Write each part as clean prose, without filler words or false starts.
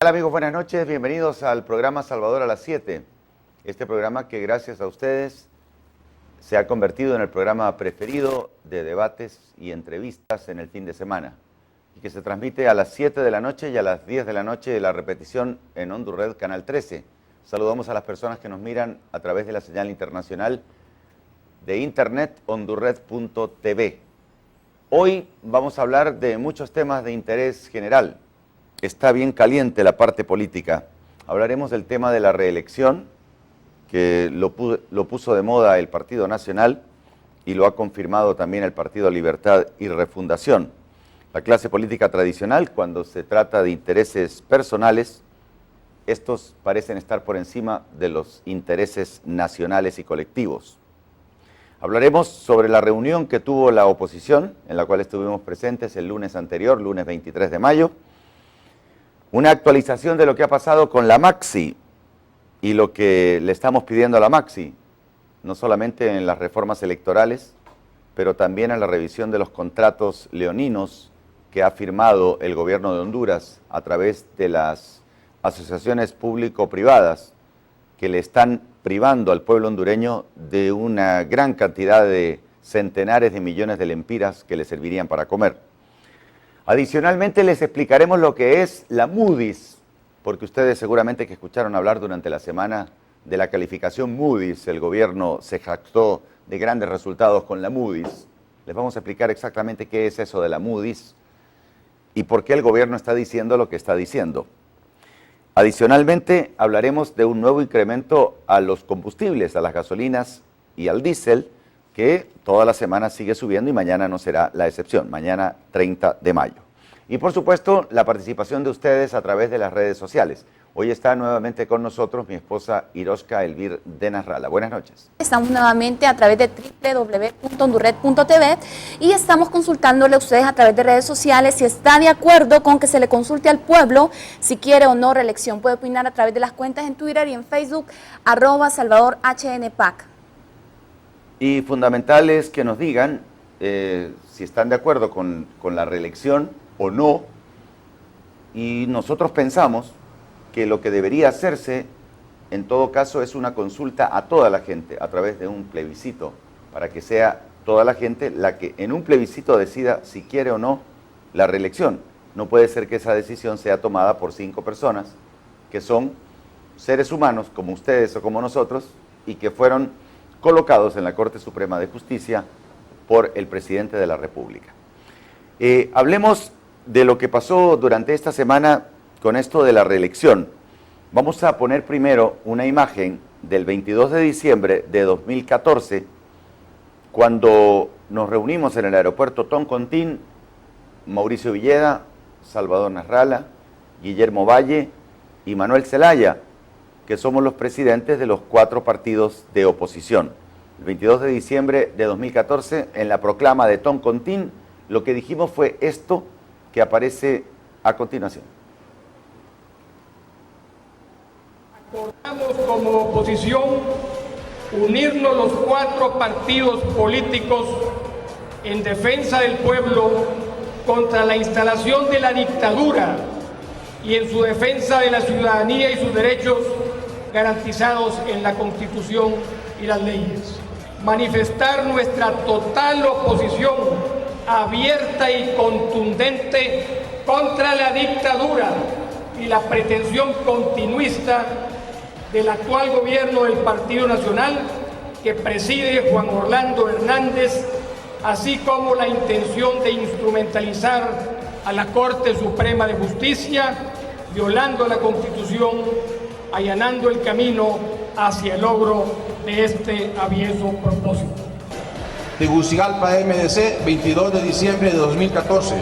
Hola amigos, buenas noches, bienvenidos al programa Salvador a las 7. Este programa que gracias a ustedes se ha convertido en el programa preferido de debates y entrevistas en el fin de semana y que se transmite a las 7 de la noche y a las 10 de la noche la repetición en Hondurred Canal 13. Saludamos a las personas que nos miran a través de la señal internacional de internet hondurred.tv. Hoy vamos a hablar de muchos temas de interés general. Está bien caliente la parte política. Hablaremos del tema de la reelección, que lo puso de moda el Partido Nacional y lo ha confirmado también el Partido Libertad y Refundación. La clase política tradicional, cuando se trata de intereses personales, estos parecen estar por encima de los intereses nacionales y colectivos. Hablaremos sobre la reunión que tuvo la oposición, en la cual estuvimos presentes el lunes anterior, lunes 23 de mayo, una actualización de lo que ha pasado con la Maxi y lo que le estamos pidiendo a la Maxi, no solamente en las reformas electorales, pero también en la revisión de los contratos leoninos que ha firmado el gobierno de Honduras a través de las asociaciones público-privadas que le están privando al pueblo hondureño de una gran cantidad de centenares de millones de lempiras que le servirían para comer. Adicionalmente les explicaremos lo que es la Moody's, porque ustedes seguramente que escucharon hablar durante la semana de la calificación Moody's. El gobierno se jactó de grandes resultados con la Moody's. Les vamos a explicar exactamente qué es eso de la Moody's y por qué el gobierno está diciendo lo que está diciendo. Adicionalmente hablaremos de un nuevo incremento a los combustibles, a las gasolinas y al diésel, que toda la semana sigue subiendo y mañana no será la excepción, mañana 30 de mayo. Y por supuesto, la participación de ustedes a través de las redes sociales. Hoy está nuevamente con nosotros mi esposa Iroska Elvir de Nasralla. Buenas noches. Estamos nuevamente a través de www.hondurred.tv y estamos consultándole a ustedes a través de redes sociales si está de acuerdo con que se le consulte al pueblo si quiere o no reelección. Puede opinar a través de las cuentas en Twitter y en Facebook, @SalvadorHNPAC. Y fundamental es que nos digan si están de acuerdo con la reelección o no. Y nosotros pensamos que lo que debería hacerse, en todo caso, es una consulta a toda la gente a través de un plebiscito, para que sea toda la gente la que en un plebiscito decida si quiere o no la reelección. No puede ser que esa decisión sea tomada por 5 personas que son seres humanos como ustedes o como nosotros y que fueron colocados en la Corte Suprema de Justicia por el presidente de la República. Hablemos de lo que pasó durante esta semana con esto de la reelección. Vamos a poner primero una imagen del 22 de diciembre de 2014, cuando nos reunimos en el aeropuerto Toncontín, Mauricio Villeda, Salvador Nasralla, Guillermo Valle y Manuel Zelaya, que somos los presidentes de los 4 partidos de oposición. El 22 de diciembre de 2014, en la proclama de Toncontín, lo que dijimos fue esto que aparece a continuación. Acordamos como oposición unirnos los 4 partidos políticos en defensa del pueblo contra la instalación de la dictadura y en su defensa de la ciudadanía y sus derechos garantizados en la Constitución y las leyes. Manifestar nuestra total oposición abierta y contundente contra la dictadura y la pretensión continuista del actual gobierno del Partido Nacional que preside Juan Orlando Hernández, así como la intención de instrumentalizar a la Corte Suprema de Justicia, violando la Constitución, allanando el camino hacia el logro de este avieso propósito. Tegucigalpa, MDC, 22 de diciembre de 2014.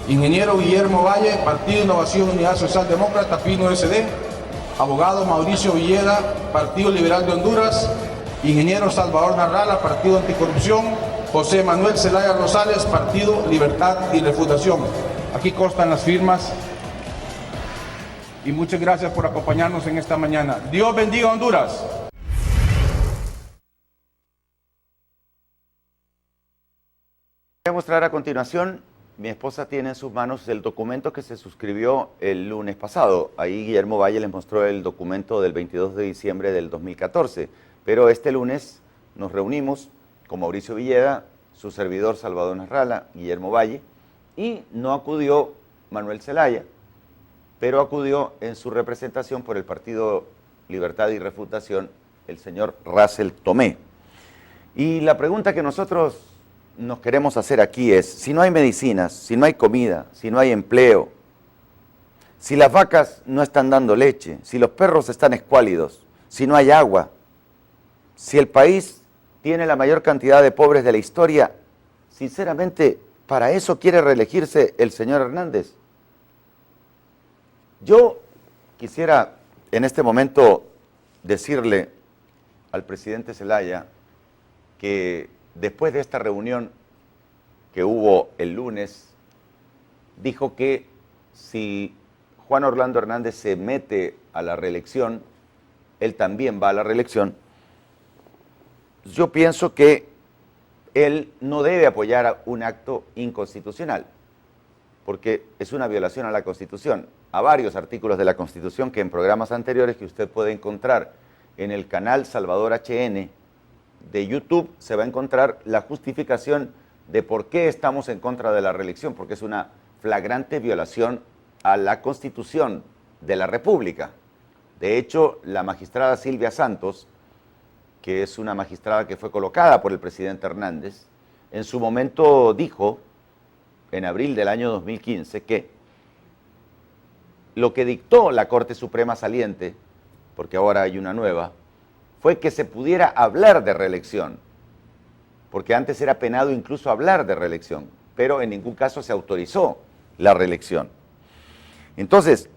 Ingeniero Guillermo Valle, Partido Innovación Unidad Social Demócrata, PINO SD. Abogado Mauricio Villeda, Partido Liberal de Honduras. Ingeniero Salvador Nasralla, Partido Anticorrupción. José Manuel Zelaya Rosales, Partido Libertad y Refundación. Aquí constan las firmas. Y muchas gracias por acompañarnos en esta mañana. Dios bendiga a Honduras. Voy a mostrar a continuación mi esposa tiene en sus manos el documento que se suscribió el lunes pasado. Ahí Guillermo Valle les mostró el documento del 22 de diciembre del 2014. Pero este lunes nos reunimos con Mauricio Villeda, su servidor Salvador Nasralla, Guillermo Valle, y no acudió Manuel Zelaya, pero acudió en su representación por el Partido Libertad y Refutación el señor Russell Tomé. Y la pregunta que nosotros nos queremos hacer aquí es, si no hay medicinas, si no hay comida, si no hay empleo, si las vacas no están dando leche, si los perros están escuálidos, si no hay agua, si el país tiene la mayor cantidad de pobres de la historia, sinceramente, ¿para eso quiere reelegirse el señor Hernández? Yo quisiera en este momento decirle al presidente Zelaya que después de esta reunión que hubo el lunes, dijo que si Juan Orlando Hernández se mete a la reelección, él también va a la reelección. Yo pienso que él no debe apoyar un acto inconstitucional, porque es una violación a la Constitución, a varios artículos de la Constitución que en programas anteriores que usted puede encontrar en el canal Salvador HN de YouTube, se va a encontrar la justificación de por qué estamos en contra de la reelección, porque es una flagrante violación a la Constitución de la República. De hecho, la magistrada Silvia Santos, que es una magistrada que fue colocada por el presidente Hernández, en su momento dijo, en abril del año 2015, que lo que dictó la Corte Suprema saliente, porque ahora hay una nueva, fue que se pudiera hablar de reelección, porque antes era penado incluso hablar de reelección, pero en ningún caso se autorizó la reelección. Entonces,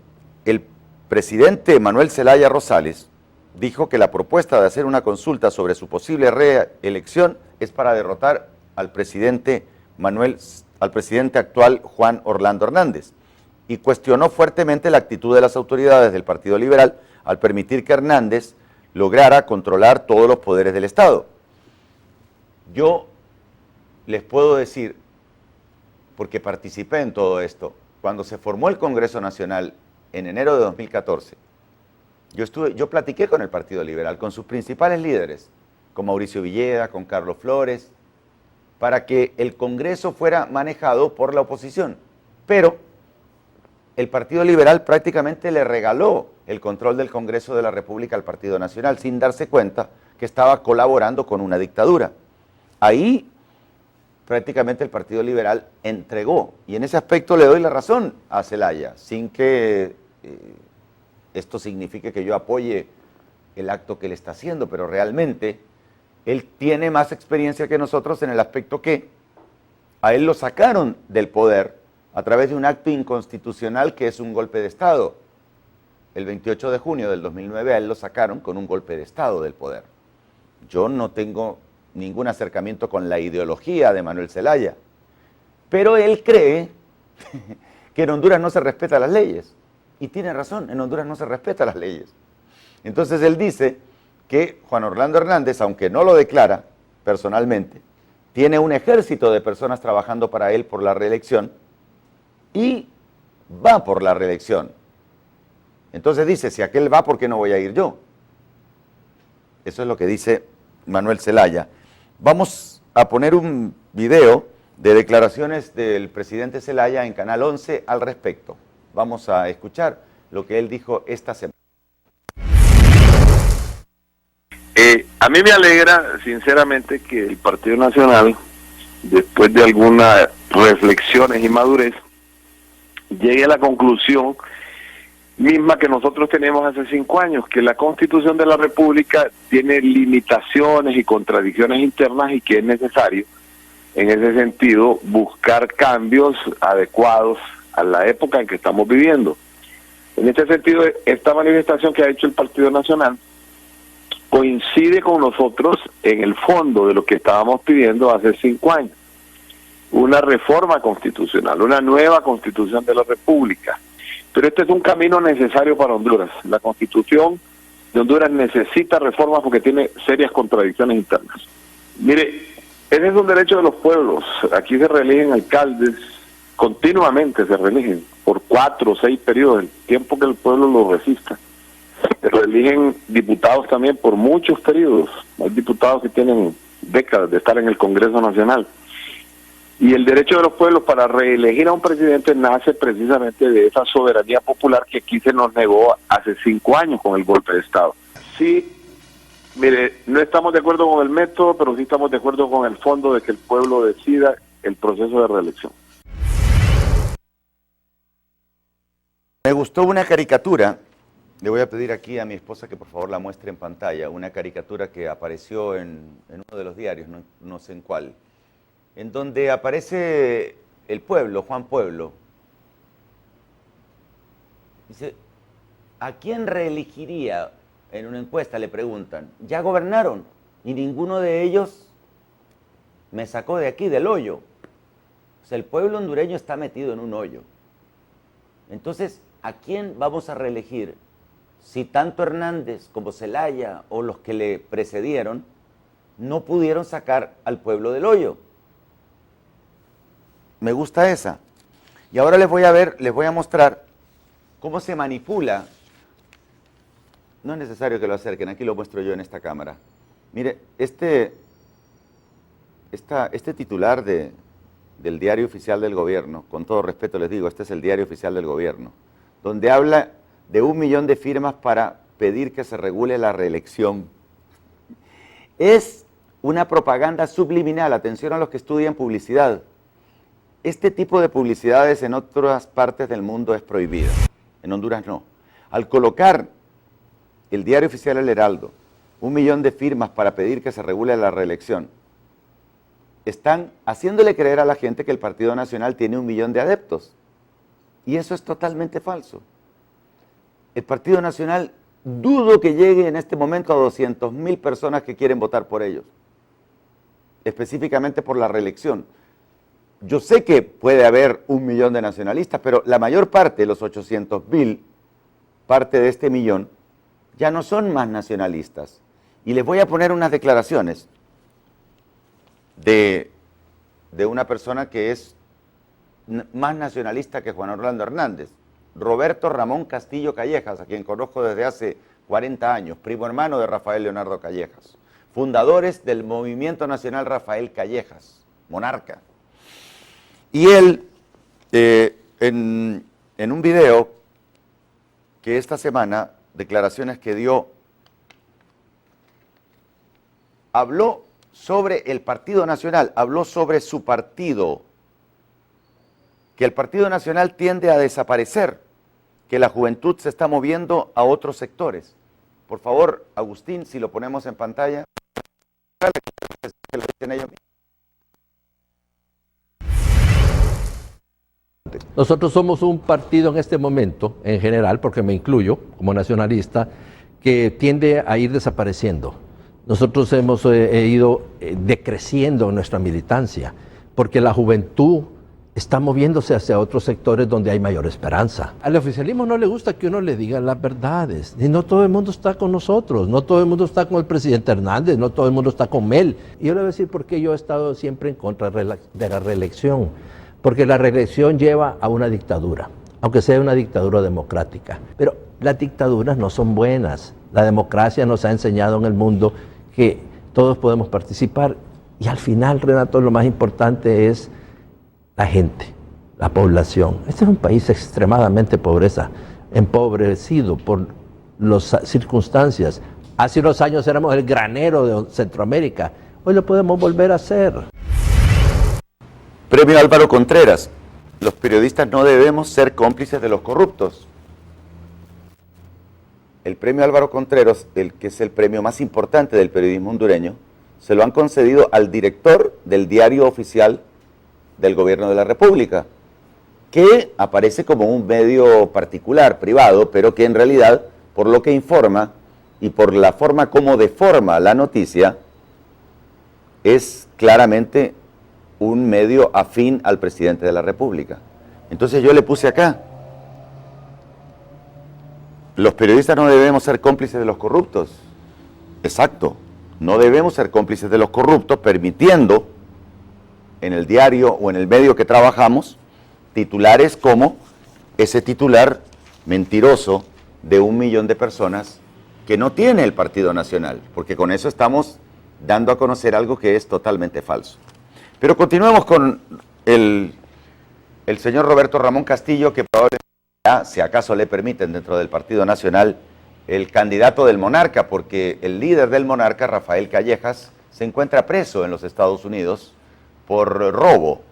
el presidente Manuel Zelaya Rosales dijo que la propuesta de hacer una consulta sobre su posible reelección es para derrotar al presidente actual Juan Orlando Hernández, y cuestionó fuertemente la actitud de las autoridades del Partido Liberal al permitir que Hernández lograra controlar todos los poderes del Estado. Yo les puedo decir, porque participé en todo esto, cuando se formó el Congreso Nacional en enero de 2014, yo platiqué con el Partido Liberal, con sus principales líderes, con Mauricio Villeda, con Carlos Flores, para que el Congreso fuera manejado por la oposición. Pero el Partido Liberal prácticamente le regaló el control del Congreso de la República al Partido Nacional, sin darse cuenta que estaba colaborando con una dictadura. Ahí prácticamente el Partido Liberal entregó, y en ese aspecto le doy la razón a Zelaya, sin que esto signifique que yo apoye el acto que él está haciendo, pero realmente él tiene más experiencia que nosotros en el aspecto que a él lo sacaron del poder a través de un acto inconstitucional que es un golpe de Estado. El 28 de junio del 2009 a él lo sacaron con un golpe de Estado del poder. Yo no tengo ningún acercamiento con la ideología de Manuel Zelaya, pero él cree que en Honduras no se respetan las leyes. Y tiene razón, en Honduras no se respetan las leyes. Entonces él dice que Juan Orlando Hernández, aunque no lo declara personalmente, tiene un ejército de personas trabajando para él por la reelección y va por la reelección. Entonces dice, si aquel va, ¿por qué no voy a ir yo? Eso es lo que dice Manuel Zelaya. Vamos a poner un video de declaraciones del presidente Zelaya en Canal 11 al respecto. Vamos a escuchar lo que él dijo esta semana. A mí me alegra, sinceramente, que el Partido Nacional, después de algunas reflexiones y madurez, llegue a la conclusión misma que nosotros tenemos hace 5 años, que la Constitución de la República tiene limitaciones y contradicciones internas y que es necesario, en ese sentido, buscar cambios adecuados a la época en que estamos viviendo. En este sentido, esta manifestación que ha hecho el Partido Nacional coincide con nosotros en el fondo de lo que estábamos pidiendo hace 5 años. Una reforma constitucional, una nueva Constitución de la República. Pero este es un camino necesario para Honduras. La Constitución de Honduras necesita reformas porque tiene serias contradicciones internas. Mire, ese es un derecho de los pueblos. Aquí se reeligen alcaldes, continuamente se reeligen por 4 o 6 periodos, el tiempo que el pueblo lo resista. Se reeligen diputados también por muchos periodos. Hay diputados que tienen décadas de estar en el Congreso Nacional. Y el derecho de los pueblos para reelegir a un presidente nace precisamente de esa soberanía popular que aquí se nos negó hace 5 años con el golpe de Estado. Sí, mire, no estamos de acuerdo con el método, pero sí estamos de acuerdo con el fondo de que el pueblo decida el proceso de reelección. Me gustó una caricatura, le voy a pedir aquí a mi esposa que por favor la muestre en pantalla, una caricatura que apareció en uno de los diarios, no sé en cuál, en donde aparece el pueblo, Juan Pueblo. Dice, ¿a quién reelegiría? En una encuesta le preguntan, ¿ya gobernaron? Y ninguno de ellos me sacó de aquí, del hoyo. O sea, el pueblo hondureño está metido en un hoyo. Entonces, ¿a quién vamos a reelegir? Si tanto Hernández como Zelaya o los que le precedieron no pudieron sacar al pueblo del hoyo. Me gusta esa. Y ahora les voy a mostrar cómo se manipula. No es necesario que lo acerquen, aquí lo muestro yo en esta cámara. Mire, este titular del Diario Oficial del Gobierno, con todo respeto les digo, este es el Diario Oficial del Gobierno, donde habla de 1 millón de firmas para pedir que se regule la reelección. Es una propaganda subliminal, atención a los que estudian publicidad. Este tipo de publicidades en otras partes del mundo es prohibida, en Honduras no. Al colocar el Diario Oficial El Heraldo, 1 millón de firmas para pedir que se regule la reelección, están haciéndole creer a la gente que el Partido Nacional tiene 1 millón de adeptos. Y eso es totalmente falso. El Partido Nacional dudo que llegue en este momento a 200.000 personas que quieren votar por ellos, específicamente por la reelección. Yo sé que puede haber 1 millón de nacionalistas, pero la mayor parte, los 800.000, parte de este millón, ya no son más nacionalistas. Y les voy a poner unas declaraciones de una persona que es más nacionalista que Juan Orlando Hernández, Roberto Ramón Castillo Callejas, a quien conozco desde hace 40 años, primo hermano de Rafael Leonardo Callejas, fundadores del Movimiento Nacional Rafael Callejas, monarca. Y él, en un video que esta semana, declaraciones que dio, habló sobre el Partido Nacional, habló sobre su partido, que el Partido Nacional tiende a desaparecer, que la juventud se está moviendo a otros sectores. Por favor, Agustín, si lo ponemos en pantalla, que lo dicen ellos mismos. Nosotros somos un partido en este momento, en general, porque me incluyo como nacionalista, que tiende a ir desapareciendo. Nosotros hemos ido decreciendo en nuestra militancia, porque la juventud está moviéndose hacia otros sectores donde hay mayor esperanza. Al oficialismo no le gusta que uno le diga las verdades, y no todo el mundo está con nosotros, no todo el mundo está con el presidente Hernández, no todo el mundo está con él. Y yo le voy a decir por qué yo he estado siempre en contra de la reelección. Porque la reelección lleva a una dictadura, aunque sea una dictadura democrática. Pero las dictaduras no son buenas. La democracia nos ha enseñado en el mundo que todos podemos participar. Y al final, Renato, lo más importante es la gente, la población. Este es un país extremadamente empobrecido por las circunstancias. Hace unos años éramos el granero de Centroamérica. Hoy lo podemos volver a hacer. Premio Álvaro Contreras. Los periodistas no debemos ser cómplices de los corruptos. El premio Álvaro Contreras, que es el premio más importante del periodismo hondureño, se lo han concedido al director del Diario Oficial del Gobierno de la República, que aparece como un medio particular, privado, pero que en realidad, por lo que informa y por la forma como deforma la noticia, es claramente un medio afín al presidente de la República. Entonces yo le puse acá, los periodistas no debemos ser cómplices de los corruptos. Exacto, no debemos ser cómplices de los corruptos, permitiendo en el diario o en el medio que trabajamos titulares como ese titular mentiroso de 1 millón de personas que no tiene el Partido Nacional, porque con eso estamos dando a conocer algo que es totalmente falso. Pero continuemos con el señor Roberto Ramón Castillo, que probablemente sea, si acaso le permiten dentro del Partido Nacional, el candidato del Monarca, porque el líder del Monarca, Rafael Callejas, se encuentra preso en los Estados Unidos por robo.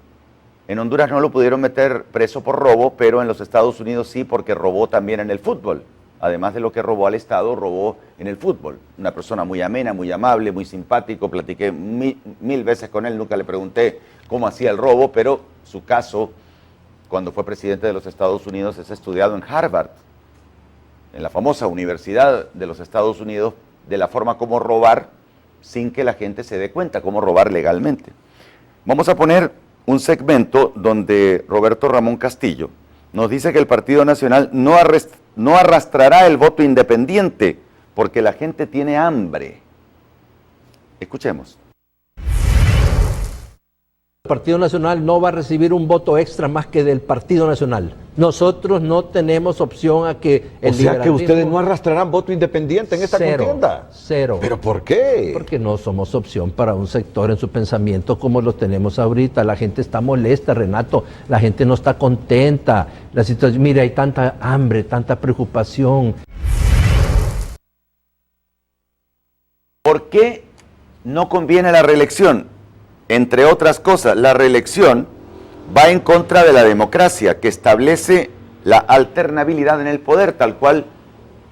En Honduras no lo pudieron meter preso por robo, pero en los Estados Unidos sí, porque robó también en el fútbol. Además de lo que robó al Estado, robó en el fútbol. Una persona muy amena, muy amable, muy simpático. Platiqué mil veces con él, nunca le pregunté cómo hacía el robo, pero su caso, cuando fue presidente de los Estados Unidos, es estudiado en Harvard, en la famosa Universidad de los Estados Unidos, de la forma como robar sin que la gente se dé cuenta, cómo robar legalmente. Vamos a poner un segmento donde Roberto Ramón Castillo nos dice que el Partido Nacional no arrastrará el voto independiente porque la gente tiene hambre. Escuchemos. El Partido Nacional no va a recibir un voto extra más que del Partido Nacional. Nosotros no tenemos opción a que el O sea que ustedes no arrastrarán voto independiente en esta contienda. Cero. ¿Pero por qué? Porque no somos opción para un sector en su pensamiento como lo tenemos ahorita. La gente está molesta, Renato. La gente no está contenta. La situación, mira, hay tanta hambre, tanta preocupación. ¿Por qué no conviene la reelección? Entre otras cosas, la reelección va en contra de la democracia, que establece la alternabilidad en el poder, tal cual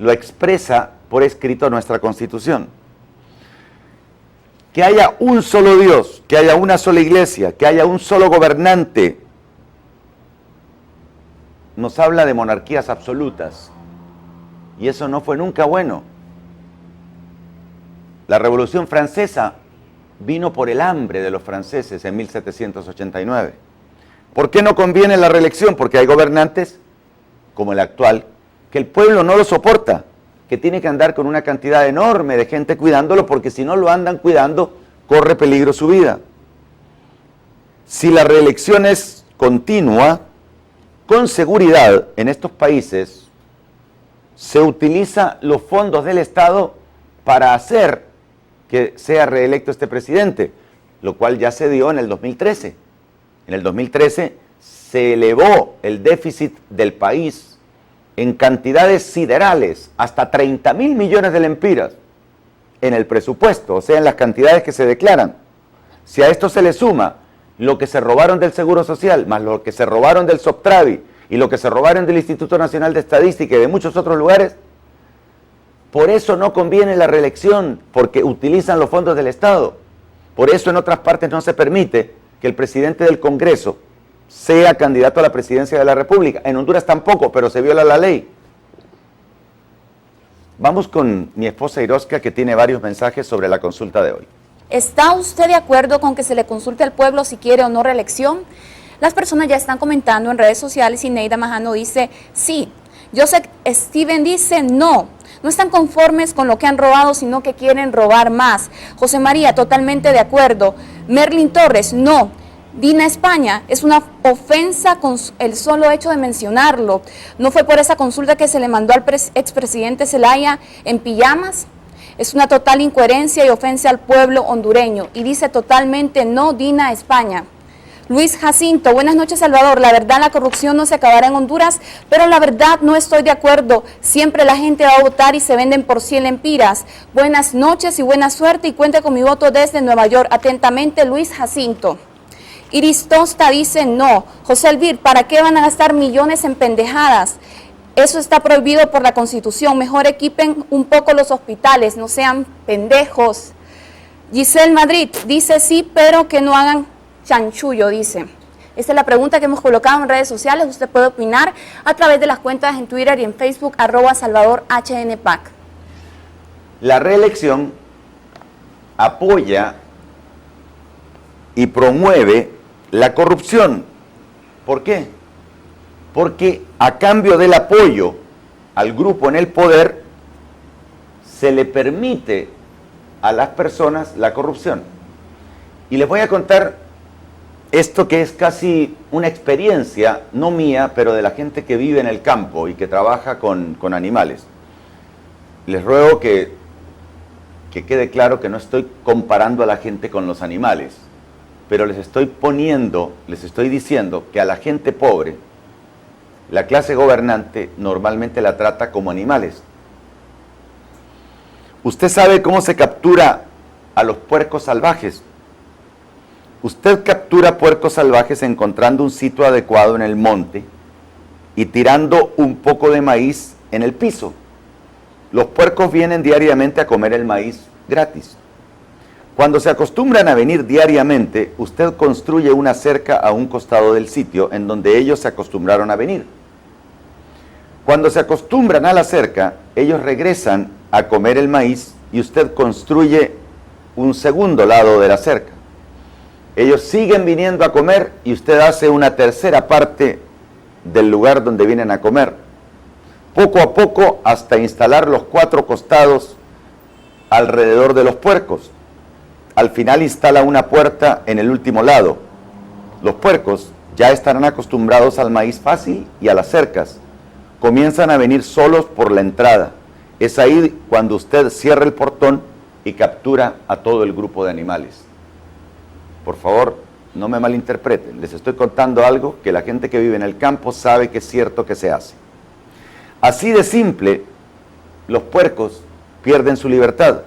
lo expresa por escrito nuestra Constitución. Que haya un solo Dios, que haya una sola iglesia, que haya un solo gobernante, nos habla de monarquías absolutas. Y eso no fue nunca bueno. La Revolución Francesa vino por el hambre de los franceses en 1789. ¿Por qué no conviene la reelección? Porque hay gobernantes, como el actual, que el pueblo no lo soporta, que tiene que andar con una cantidad enorme de gente cuidándolo, porque si no lo andan cuidando, corre peligro su vida. Si la reelección es continua, con seguridad en estos países se utilizan los fondos del Estado para hacer que sea reelecto este presidente, lo cual ya se dio en el 2013. En el 2013 se elevó el déficit del país en cantidades siderales, hasta 30.000 millones de lempiras en el presupuesto, o sea, en las cantidades que se declaran. Si a esto se le suma lo que se robaron del Seguro Social, más lo que se robaron del Soptravi y lo que se robaron del Instituto Nacional de Estadística y de muchos otros lugares, por eso no conviene la reelección, porque utilizan los fondos del Estado. Por eso en otras partes no se permite que el presidente del Congreso sea candidato a la presidencia de la República. En Honduras tampoco, pero se viola la ley. Vamos con mi esposa Irosca, que tiene varios mensajes sobre la consulta de hoy. ¿Está usted de acuerdo con que se le consulte al pueblo si quiere o no reelección? Las personas ya están comentando en redes sociales y Neida Majano dice sí. Joseph Steven dice no. No están conformes con lo que han robado, sino que quieren robar más. José María, totalmente de acuerdo. Merlin Torres, no. Dina España, es una ofensa con el solo hecho de mencionarlo. ¿No fue por esa consulta que se le mandó al expresidente Zelaya en pijamas? Es una total incoherencia y ofensa al pueblo hondureño. Y dice totalmente no, Dina España. Luis Jacinto, buenas noches Salvador, la verdad la corrupción no se acabará en Honduras, pero la verdad no estoy de acuerdo, siempre la gente va a votar y se venden por 100 lempiras. Buenas noches y buena suerte y cuente con mi voto desde Nueva York, atentamente Luis Jacinto. Iris Tosta dice no. José Elvir, ¿para qué van a gastar millones en pendejadas? Eso está prohibido por la Constitución, mejor equipen un poco los hospitales, no sean pendejos. Giselle Madrid dice sí, pero que no hagan chanchullo, dice. Esta es la pregunta que hemos colocado en redes sociales. Usted puede opinar a través de las cuentas en Twitter y en Facebook, @SalvadorHNPAC. La reelección apoya y promueve la corrupción. ¿Por qué? Porque a cambio del apoyo al grupo en el poder, se le permite a las personas la corrupción. Y les voy a contar esto que es casi una experiencia, no mía, pero de la gente que vive en el campo y que trabaja con animales. Les ruego que quede claro que no estoy comparando a la gente con los animales, pero les estoy diciendo que a la gente pobre, la clase gobernante normalmente la trata como animales. ¿Usted sabe cómo se captura a los puercos salvajes? Usted captura puercos salvajes encontrando un sitio adecuado en el monte y tirando un poco de maíz en el piso. Los puercos vienen diariamente a comer el maíz gratis. Cuando se acostumbran a venir diariamente, usted construye una cerca a un costado del sitio en donde ellos se acostumbraron a venir. Cuando se acostumbran a la cerca, ellos regresan a comer el maíz y usted construye un segundo lado de la cerca. Ellos siguen viniendo a comer y usted hace una tercera parte del lugar donde vienen a comer. Poco a poco hasta instalar los 4 costados alrededor de los puercos. Al final instala una puerta en el último lado. Los puercos ya estarán acostumbrados al maíz fácil y a las cercas. Comienzan a venir solos por la entrada. Es ahí cuando usted cierra el portón y captura a todo el grupo de animales. Por favor, no me malinterpreten. Les estoy contando algo que la gente que vive en el campo sabe que es cierto que se hace. Así de simple, los puercos pierden su libertad.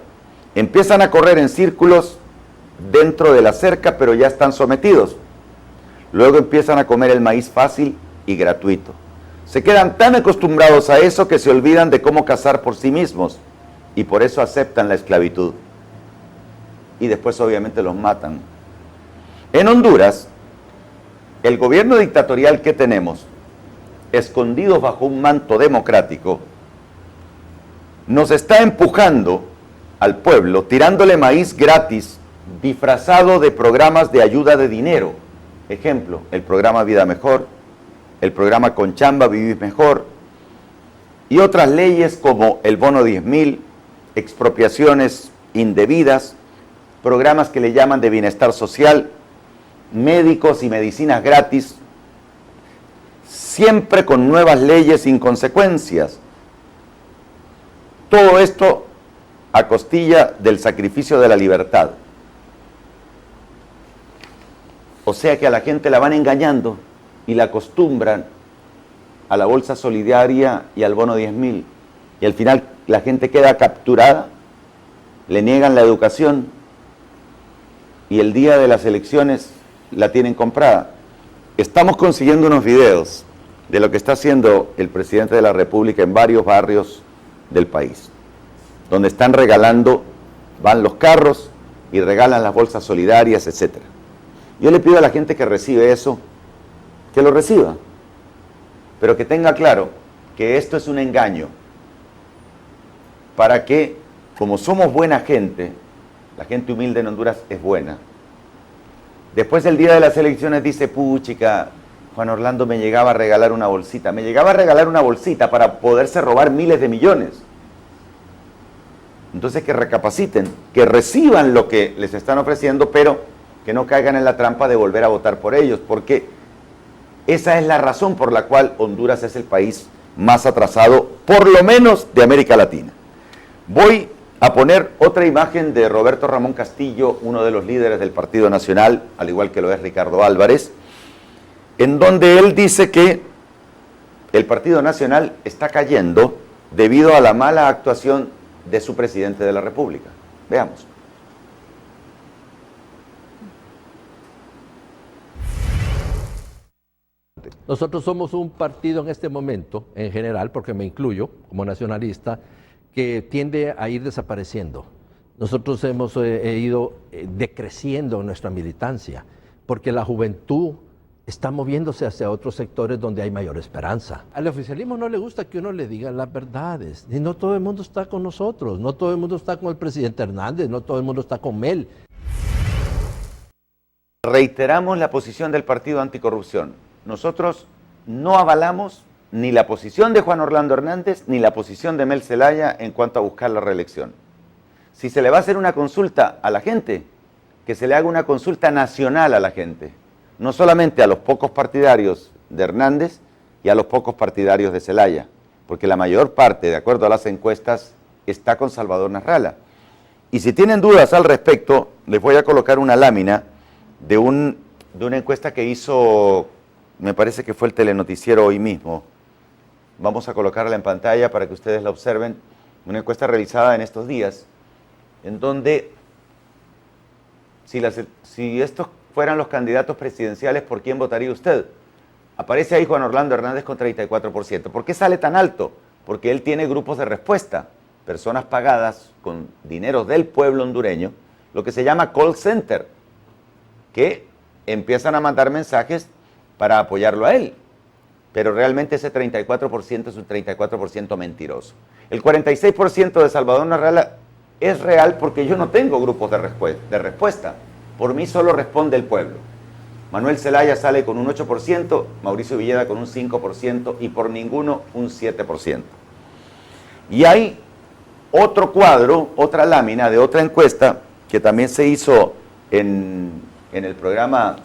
Empiezan a correr en círculos dentro de la cerca, pero ya están sometidos. Luego empiezan a comer el maíz fácil y gratuito. Se quedan tan acostumbrados a eso que se olvidan de cómo cazar por sí mismos y por eso aceptan la esclavitud. Y después obviamente los matan. En Honduras, el gobierno dictatorial que tenemos, escondidos bajo un manto democrático, nos está empujando al pueblo, tirándole maíz gratis, disfrazado de programas de ayuda de dinero. Ejemplo, el programa Vida Mejor, el programa Conchamba Vivir Mejor, y otras leyes como el bono 10.000, expropiaciones indebidas, programas que le llaman de bienestar social, médicos y medicinas gratis, siempre con nuevas leyes sin consecuencias. Todo esto a costilla del sacrificio de la libertad. O sea que a la gente la van engañando y la acostumbran a la bolsa solidaria y al bono 10.000. Y al final la gente queda capturada, le niegan la educación y el día de las elecciones la tienen comprada. Estamos consiguiendo unos videos de lo que está haciendo el presidente de la República en varios barrios del país, donde están regalando, van los carros y regalan las bolsas solidarias, etc. Yo le pido a la gente que recibe eso, que lo reciba, pero que tenga claro que esto es un engaño, para que, como somos buena gente, la gente humilde en Honduras es buena, después el día de las elecciones dice, puchica, Juan Orlando me llegaba a regalar una bolsita, para poderse robar miles de millones. Entonces que recapaciten, que reciban lo que les están ofreciendo, pero que no caigan en la trampa de volver a votar por ellos, porque esa es la razón por la cual Honduras es el país más atrasado, por lo menos de América Latina. Voy a poner otra imagen de Roberto Ramón Castillo, uno de los líderes del Partido Nacional, al igual que lo es Ricardo Álvarez, en donde él dice que el Partido Nacional está cayendo debido a la mala actuación de su presidente de la República. Veamos. Nosotros somos un partido en este momento, en general, porque me incluyo como nacionalista, que tiende a ir desapareciendo. Nosotros hemos ido decreciendo nuestra militancia, porque la juventud está moviéndose hacia otros sectores donde hay mayor esperanza. Al oficialismo no le gusta que uno le diga las verdades, y no todo el mundo está con nosotros, no todo el mundo está con el presidente Hernández, no todo el mundo está con Mel. Reiteramos la posición del Partido Anticorrupción. Nosotros no avalamos ni la posición de Juan Orlando Hernández ni la posición de Mel Zelaya en cuanto a buscar la reelección. Si se le va a hacer una consulta a la gente, que se le haga una consulta nacional a la gente, no solamente a los pocos partidarios de Hernández y a los pocos partidarios de Zelaya, porque la mayor parte, de acuerdo a las encuestas, está con Salvador Narrala. Y si tienen dudas al respecto, les voy a colocar una lámina de una encuesta que hizo, me parece que fue el Telenoticiero hoy mismo. Vamos a colocarla en pantalla para que ustedes la observen. Una encuesta realizada en estos días, en donde si estos fueran los candidatos presidenciales, ¿por quién votaría usted? Aparece ahí Juan Orlando Hernández con 34%. ¿Por qué sale tan alto? Porque él tiene grupos de respuesta, personas pagadas con dinero del pueblo hondureño, lo que se llama call center, que empiezan a mandar mensajes para apoyarlo a él. Pero realmente ese 34% es un 34% mentiroso. El 46% de Salvador Narrala es real porque yo no tengo grupos de respuesta. Por mí solo responde el pueblo. Manuel Zelaya sale con un 8%, Mauricio Villeda con un 5% y por ninguno un 7%. Y hay otro cuadro, otra lámina de otra encuesta que también se hizo en el programa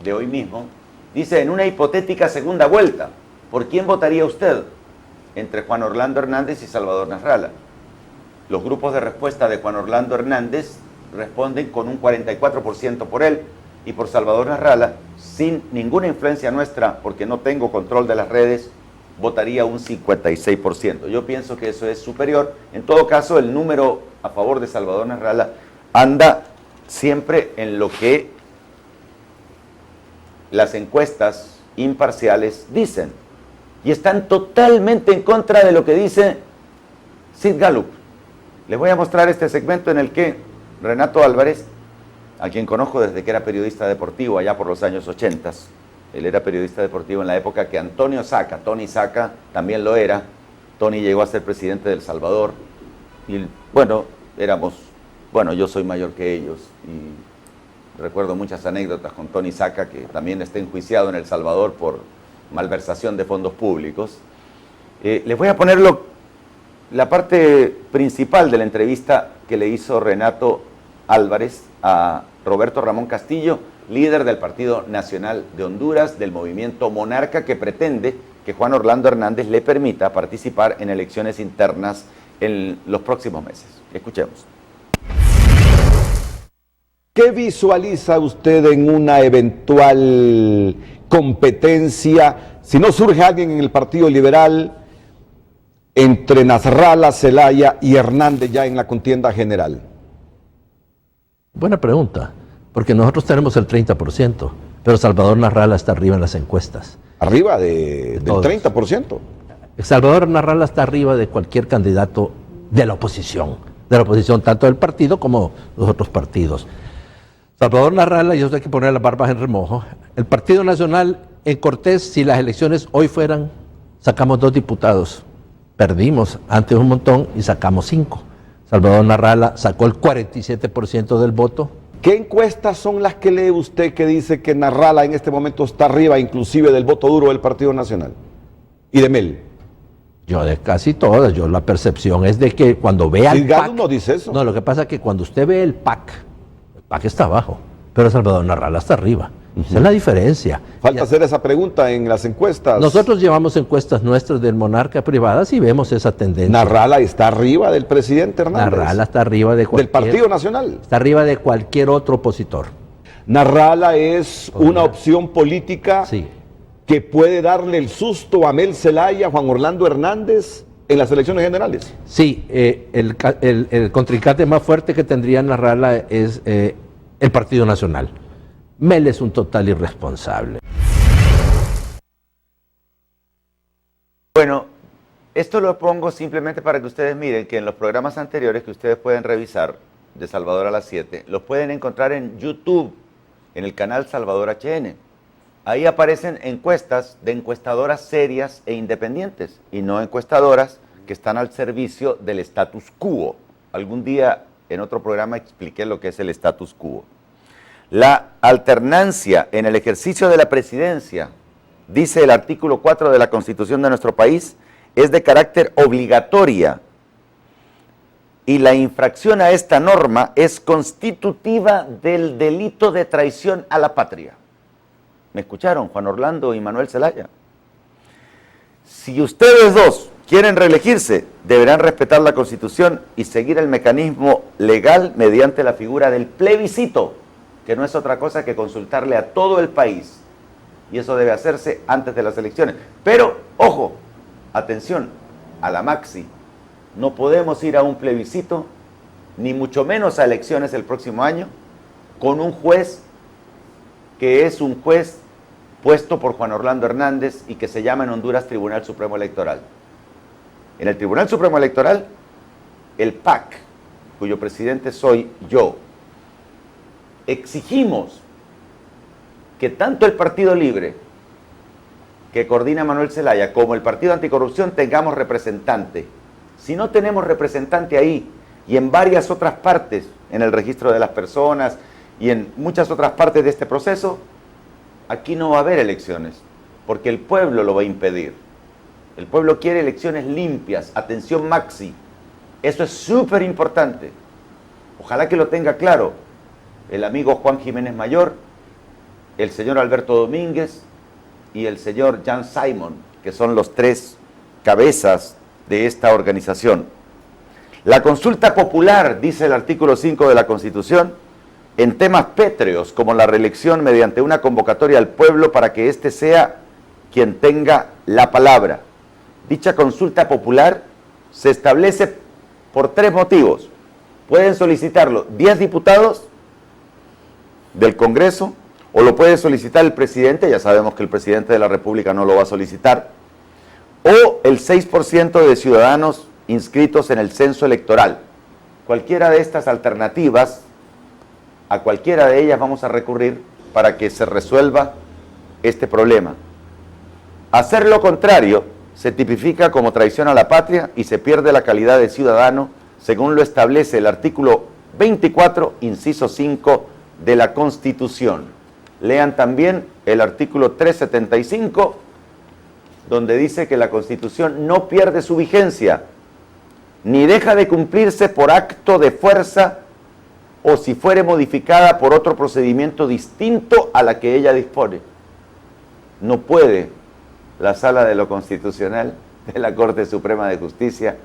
de hoy mismo. Dice, en una hipotética segunda vuelta, ¿por quién votaría usted? Entre Juan Orlando Hernández y Salvador Narrala. Los grupos de respuesta de Juan Orlando Hernández responden con un 44% por él y por Salvador Narrala, sin ninguna influencia nuestra, porque no tengo control de las redes, votaría un 56%. Yo pienso que eso es superior. En todo caso, el número a favor de Salvador Narrala anda siempre en lo que las encuestas imparciales dicen. Y están totalmente en contra de lo que dice Sid Gallup. Les voy a mostrar este segmento en el que Renato Álvarez, a quien conozco desde que era periodista deportivo allá por los años 80, él era periodista deportivo en la época que Tony Saca, también lo era. Tony llegó a ser presidente de El Salvador y bueno, yo soy mayor que ellos y recuerdo muchas anécdotas con Tony Saca, que también está enjuiciado en El Salvador por malversación de fondos públicos. Les voy a poner la parte principal de la entrevista que le hizo Renato Álvarez a Roberto Ramón Castillo, líder del Partido Nacional de Honduras, del movimiento Monarca, que pretende que Juan Orlando Hernández le permita participar en elecciones internas en los próximos meses. Escuchemos. ¿Qué visualiza usted en una eventual competencia, si no surge alguien en el Partido Liberal, entre Nasrallah, Zelaya y Hernández ya en la contienda general? Buena pregunta, porque nosotros tenemos el 30%, pero Salvador Narrala está arriba en las encuestas. Arriba del 30%. Salvador Narrala está arriba de cualquier candidato de la oposición tanto del partido como los otros partidos. Salvador Narrala, y eso hay que poner las barbas en remojo. El Partido Nacional en Cortés, si las elecciones hoy fueran, sacamos 2 diputados. Perdimos antes un montón y sacamos 5. Salvador Narrala sacó el 47% del voto. ¿Qué encuestas son las que lee usted que dice que Narrala en este momento está arriba inclusive del voto duro del Partido Nacional? Y de Mel. Yo de casi todas. La percepción es de que cuando vea el PAC... no dice eso. No, lo que pasa es que cuando usted ve el PAC está abajo, pero Salvador Narrala está arriba. Esa es la diferencia. Falta hacer esa pregunta en las encuestas. Nosotros llevamos encuestas nuestras del Monarca privadas y vemos esa tendencia. Narrala está arriba del presidente Hernández. Narrala está arriba de del Partido Nacional. Está arriba de cualquier otro opositor. Narrala es una opción política que puede darle el susto a Mel Zelaya, a Juan Orlando Hernández en las elecciones generales. Sí, el contrincante más fuerte que tendría Narrala es el Partido Nacional. Mel es un total irresponsable. Bueno, esto lo pongo simplemente para que ustedes miren que en los programas anteriores que ustedes pueden revisar de Salvador a las 7, los pueden encontrar en YouTube, en el canal Salvador HN. Ahí aparecen encuestas de encuestadoras serias e independientes y no encuestadoras que están al servicio del status quo. Algún día en otro programa expliqué lo que es el status quo. La alternancia en el ejercicio de la presidencia, dice el artículo 4 de la Constitución de nuestro país, es de carácter obligatoria y la infracción a esta norma es constitutiva del delito de traición a la patria. ¿Me escucharon? Juan Orlando y Manuel Zelaya. Si ustedes dos quieren reelegirse, deberán respetar la Constitución y seguir el mecanismo legal mediante la figura del plebiscito, que no es otra cosa que consultarle a todo el país. Y eso debe hacerse antes de las elecciones. Pero, ojo, atención, a la maxi. No podemos ir a un plebiscito, ni mucho menos a elecciones el próximo año, con un juez que es un juez puesto por Juan Orlando Hernández y que se llama en Honduras Tribunal Supremo Electoral. En el Tribunal Supremo Electoral, el PAC, cuyo presidente soy yo, exigimos que tanto el Partido Libre, que coordina Manuel Zelaya, como el Partido Anticorrupción tengamos representante. Si no tenemos representante ahí y en varias otras partes, en el registro de las personas y en muchas otras partes de este proceso, aquí no va a haber elecciones, porque el pueblo lo va a impedir. El pueblo quiere elecciones limpias, atención maxi. Eso es súper importante. Ojalá que lo tenga claro el amigo Juan Jiménez Mayor, el señor Alberto Domínguez y el señor Jan Simon, que son los tres cabezas de esta organización. La consulta popular, dice el artículo 5 de la Constitución, en temas pétreos como la reelección mediante una convocatoria al pueblo para que éste sea quien tenga la palabra. Dicha consulta popular se establece por 3 motivos. Pueden solicitarlo 10 diputados del Congreso, o lo puede solicitar el presidente, ya sabemos que el presidente de la República no lo va a solicitar, o el 6% de ciudadanos inscritos en el censo electoral. Cualquiera de estas alternativas, a cualquiera de ellas vamos a recurrir para que se resuelva este problema. Hacer lo contrario se tipifica como traición a la patria y se pierde la calidad de ciudadano, según lo establece el artículo 24, inciso 5 de la Constitución. Lean también el artículo 375, donde dice que la Constitución no pierde su vigencia, ni deja de cumplirse por acto de fuerza o si fuere modificada por otro procedimiento distinto a la que ella dispone. No puede la Sala de lo Constitucional de la Corte Suprema de Justicia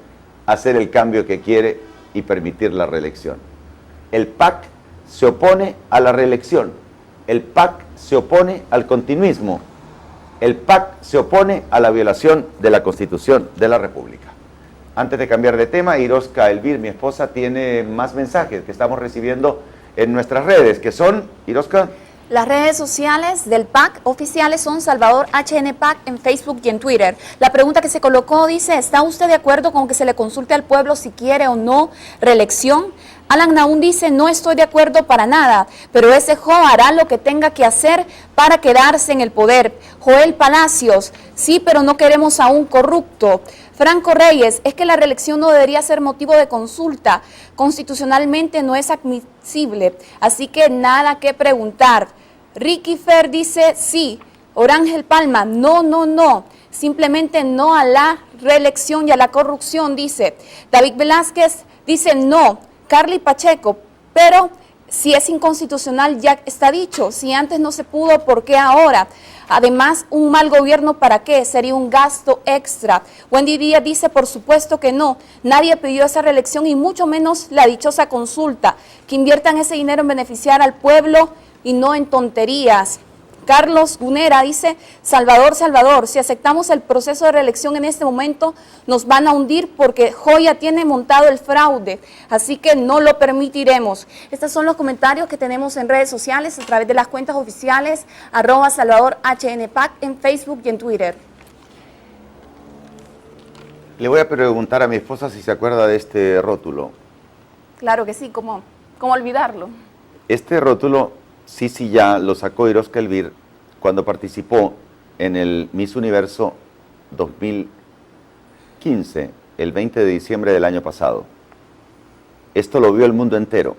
hacer el cambio que quiere y permitir la reelección. El PAC se opone a la reelección, el PAC se opone al continuismo, el PAC se opone a la violación de la Constitución de la República. Antes de cambiar de tema, Iroska Elvir, mi esposa, tiene más mensajes que estamos recibiendo en nuestras redes, que son, Iroska. Las redes sociales del PAC oficiales son Salvador HN PAC en Facebook y en Twitter. La pregunta que se colocó dice, ¿está usted de acuerdo con que se le consulte al pueblo si quiere o no reelección? Alan Naún dice, no estoy de acuerdo para nada, pero ese Jo hará lo que tenga que hacer para quedarse en el poder. Joel Palacios, sí, pero no queremos a un corrupto. Franco Reyes, es que la reelección no debería ser motivo de consulta. Constitucionalmente no es admisible, así que nada que preguntar. Ricky Fer dice, sí. Orángel Palma, no, no, no. Simplemente no a la reelección y a la corrupción, dice. David Velázquez dice, no. Carly Pacheco, pero si es inconstitucional ya está dicho, si antes no se pudo, ¿por qué ahora? Además, un mal gobierno, ¿para qué? Sería un gasto extra. Wendy Díaz dice, por supuesto que no, nadie pidió esa reelección y mucho menos la dichosa consulta, que inviertan ese dinero en beneficiar al pueblo y no en tonterías. Carlos Gunera dice, Salvador, si aceptamos el proceso de reelección en este momento, nos van a hundir porque Joya tiene montado el fraude, así que no lo permitiremos. Estos son los comentarios que tenemos en redes sociales a través de las cuentas oficiales, @SalvadorHNPAC en Facebook y en Twitter. Le voy a preguntar a mi esposa si se acuerda de este rótulo. Claro que sí, ¿cómo olvidarlo? Este rótulo, sí, ya lo sacó Iroska Elvir cuando participó en el Miss Universo 2015, el 20 de diciembre del año pasado. Esto lo vio el mundo entero,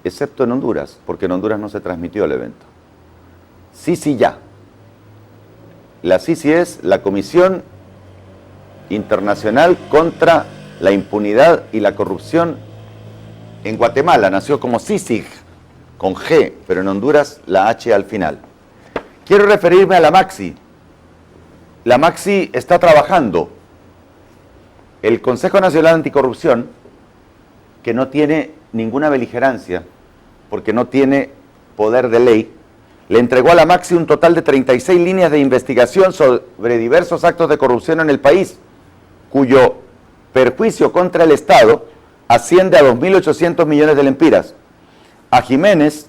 excepto en Honduras, porque en Honduras no se transmitió el evento. Sí, ya. La CICI es la Comisión Internacional contra la Impunidad y la Corrupción en Guatemala, nació como CICIG, con G, pero en Honduras la H al final. Quiero referirme a la Maxi. La Maxi está trabajando. El Consejo Nacional Anticorrupción, que no tiene ninguna beligerancia, porque no tiene poder de ley, le entregó a la Maxi un total de 36 líneas de investigación sobre diversos actos de corrupción en el país, cuyo perjuicio contra el Estado asciende a 2.800 millones de lempiras. A Jiménez,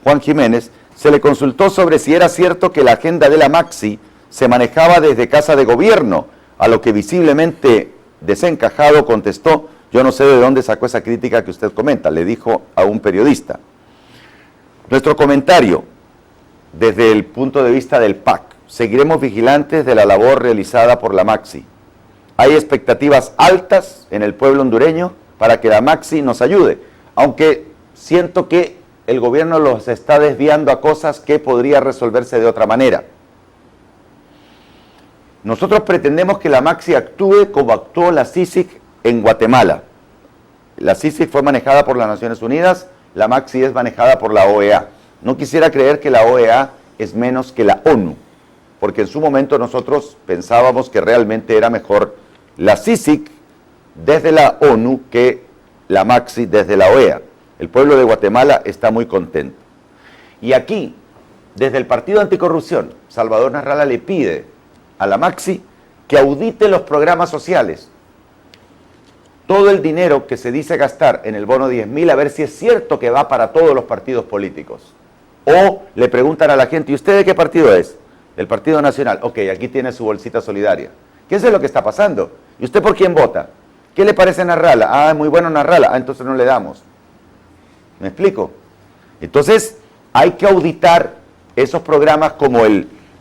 Juan Jiménez, se le consultó sobre si era cierto que la agenda de la Maxi se manejaba desde Casa de Gobierno, a lo que visiblemente desencajado contestó: yo no sé de dónde sacó esa crítica que usted comenta, le dijo a un periodista. Nuestro comentario, desde el punto de vista del PAC: seguiremos vigilantes de la labor realizada por la Maxi. Hay expectativas altas en el pueblo hondureño para que la Maxi nos ayude, aunque siento que el gobierno los está desviando a cosas que podría resolverse de otra manera. Nosotros pretendemos que la Maxi actúe como actuó la CICIG en Guatemala. La CICIG fue manejada por las Naciones Unidas, la Maxi es manejada por la OEA. No quisiera creer que la OEA es menos que la ONU, porque en su momento nosotros pensábamos que realmente era mejor la CICIG desde la ONU que la Maxi desde la OEA. El pueblo de Guatemala está muy contento. Y aquí, desde el Partido Anticorrupción, Salvador Narrala le pide a la Maxi que audite los programas sociales. Todo el dinero que se dice gastar en el bono 10.000, a ver si es cierto que va para todos los partidos políticos. O le preguntan a la gente: ¿y usted de qué partido es? Del Partido Nacional. Ok, aquí tiene su bolsita solidaria. ¿Qué es lo que está pasando? ¿Y usted por quién vota? ¿Qué le parece Narrala? Ah, muy bueno Narrala. Ah, entonces no le damos. ¿Me explico? Entonces hay que auditar esos programas como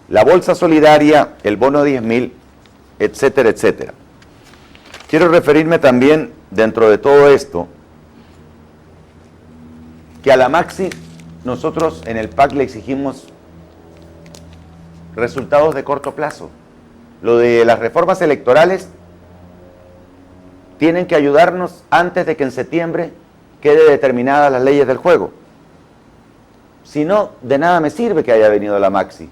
la bolsa solidaria, el bono 10.000, etcétera, etcétera. Quiero referirme también, dentro de todo esto, que a la Maxi nosotros en el PAC le exigimos resultados de corto plazo. Lo de las reformas electorales tienen que ayudarnos antes de que en septiembre quede determinadas las leyes del juego. Si no, de nada me sirve que haya venido la Maxi.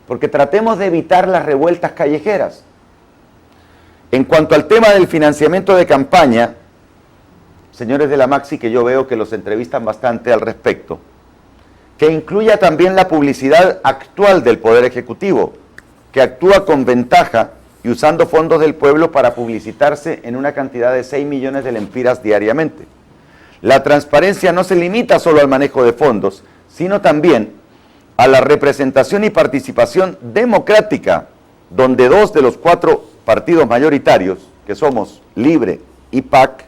Porque tratemos de evitar las revueltas callejeras. En cuanto al tema del financiamiento de campaña, señores de la Maxi, que yo veo que los entrevistan bastante al respecto, que incluya también la publicidad actual del Poder Ejecutivo, que actúa con ventaja y usando fondos del pueblo para publicitarse en una cantidad de 6 millones de lempiras diariamente. La transparencia no se limita solo al manejo de fondos, sino también a la representación y participación democrática, donde 2 de los 4 partidos mayoritarios, que somos Libre y PAC,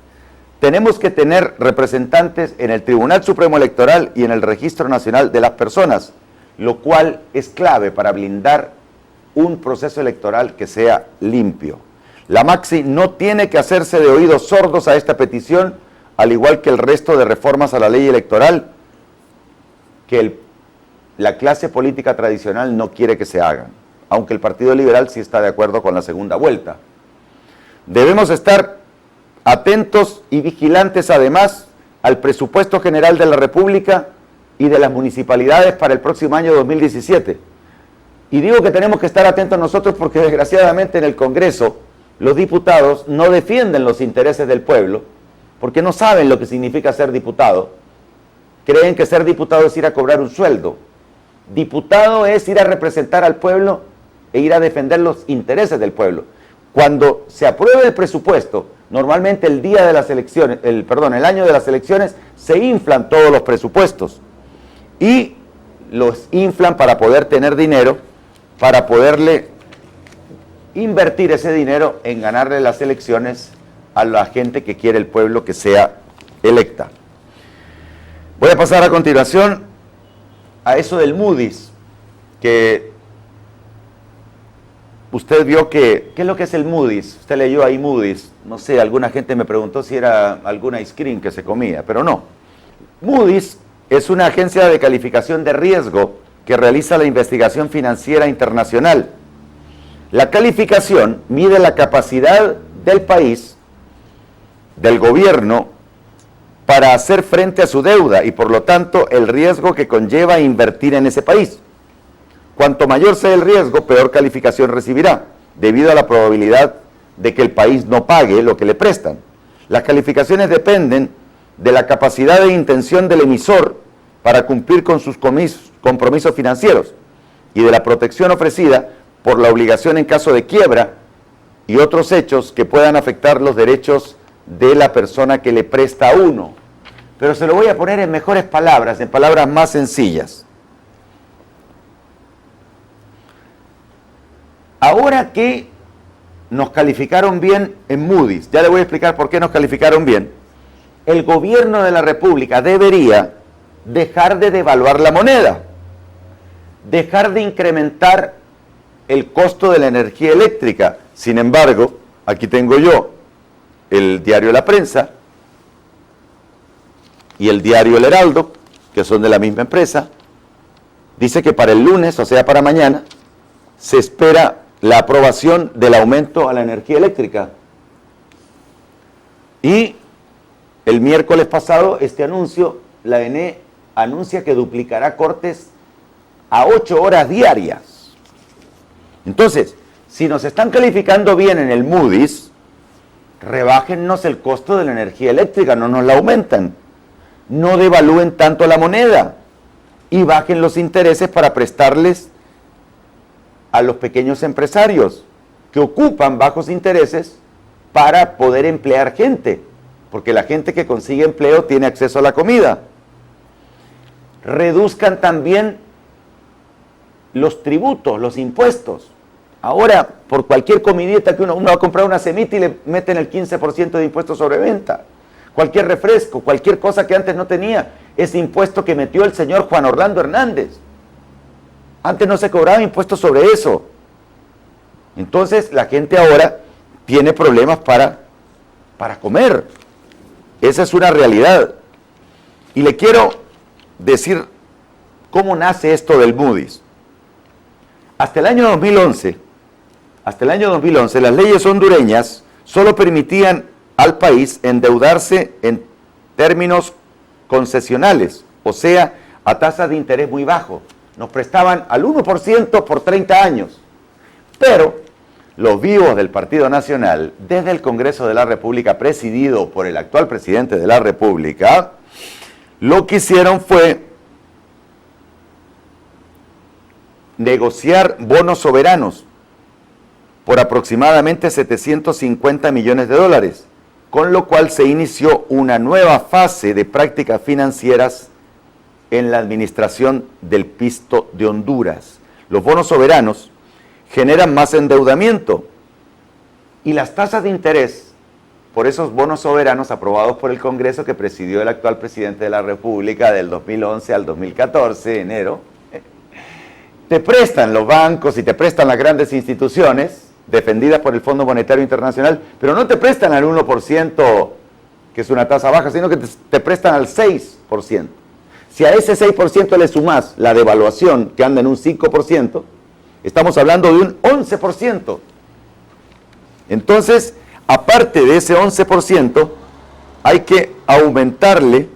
tenemos que tener representantes en el Tribunal Supremo Electoral y en el Registro Nacional de las Personas, lo cual es clave para blindar un proceso electoral que sea limpio. La Maxi no tiene que hacerse de oídos sordos a esta petición, al igual que el resto de reformas a la ley electoral que la clase política tradicional no quiere que se hagan, aunque el Partido Liberal sí está de acuerdo con la segunda vuelta. Debemos estar atentos y vigilantes además al presupuesto general de la República y de las municipalidades para el próximo año 2017. Y digo que tenemos que estar atentos nosotros porque desgraciadamente en el Congreso los diputados no defienden los intereses del pueblo porque no saben lo que significa ser diputado. Creen que ser diputado es ir a cobrar un sueldo. Diputado es ir a representar al pueblo e ir a defender los intereses del pueblo. Cuando se apruebe el presupuesto, normalmente el día de las elecciones, el año de las elecciones, se inflan todos los presupuestos y los inflan para poder tener dinero, para poderle invertir ese dinero en ganarle las elecciones a la gente que quiere el pueblo que sea electa. Voy a pasar a continuación a eso del Moody's, que usted vio que, ¿qué es lo que es el Moody's? Usted leyó ahí Moody's, no sé, alguna gente me preguntó si era alguna ice cream que se comía, pero no. Moody's es una agencia de calificación de riesgo que realiza la investigación financiera internacional. La calificación mide la capacidad del país, del gobierno, para hacer frente a su deuda y por lo tanto el riesgo que conlleva invertir en ese país. Cuanto mayor sea el riesgo, peor calificación recibirá, debido a la probabilidad de que el país no pague lo que le prestan. Las calificaciones dependen de la capacidad de intención del emisor para cumplir con sus compromisos financieros y de la protección ofrecida por la obligación en caso de quiebra y otros hechos que puedan afectar los derechos de la persona que le presta a uno. Pero se lo voy a poner en mejores palabras, en palabras más sencillas. Ahora que nos calificaron bien en Moody's, ya le voy a explicar por qué nos calificaron bien, el gobierno de la República debería dejar de devaluar la moneda, dejar de incrementar el costo de la energía eléctrica. Sin embargo, aquí tengo yo el diario La Prensa y el diario El Heraldo, que son de la misma empresa. Dice que para el lunes, o sea para mañana, se espera la aprobación del aumento a la energía eléctrica. Y el miércoles pasado, este anuncio, la ENE anuncia que duplicará cortes a 8 horas diarias. Entonces, si nos están calificando bien en el Moody's, rebájennos el costo de la energía eléctrica, no nos la aumentan. No devalúen tanto la moneda y bajen los intereses para prestarles a los pequeños empresarios que ocupan bajos intereses para poder emplear gente, porque la gente que consigue empleo tiene acceso a la comida. Reduzcan también los tributos, los impuestos. Ahora, por cualquier comidita que uno va a comprar una semita y le meten el 15% de impuesto sobre venta. Cualquier refresco, cualquier cosa que antes no tenía, ese impuesto que metió el señor Juan Orlando Hernández. Antes no se cobraba impuesto sobre eso. Entonces la gente ahora tiene problemas para comer. Esa es una realidad. Y le quiero decir cómo nace esto del Moody's. Hasta el año 2011, las leyes hondureñas solo permitían al país endeudarse en términos concesionales, o sea, a tasas de interés muy bajo. Nos prestaban al 1% por 30 años. Pero los vivos del Partido Nacional, desde el Congreso de la República, presidido por el actual presidente de la República, lo que hicieron fue negociar bonos soberanos por aproximadamente 750 millones de dólares, con lo cual se inició una nueva fase de prácticas financieras en la administración del pisto de Honduras. Los bonos soberanos generan más endeudamiento y las tasas de interés por esos bonos soberanos aprobados por el Congreso que presidió el actual presidente de la República del 2011 al 2014, enero, te prestan los bancos y te prestan las grandes instituciones defendidas por el Fondo Monetario Internacional, pero no te prestan al 1%, que es una tasa baja, sino que te prestan al 6%. Si a ese 6% le sumás la devaluación, que anda en un 5%, estamos hablando de un 11%. Entonces, aparte de ese 11%, hay que aumentarle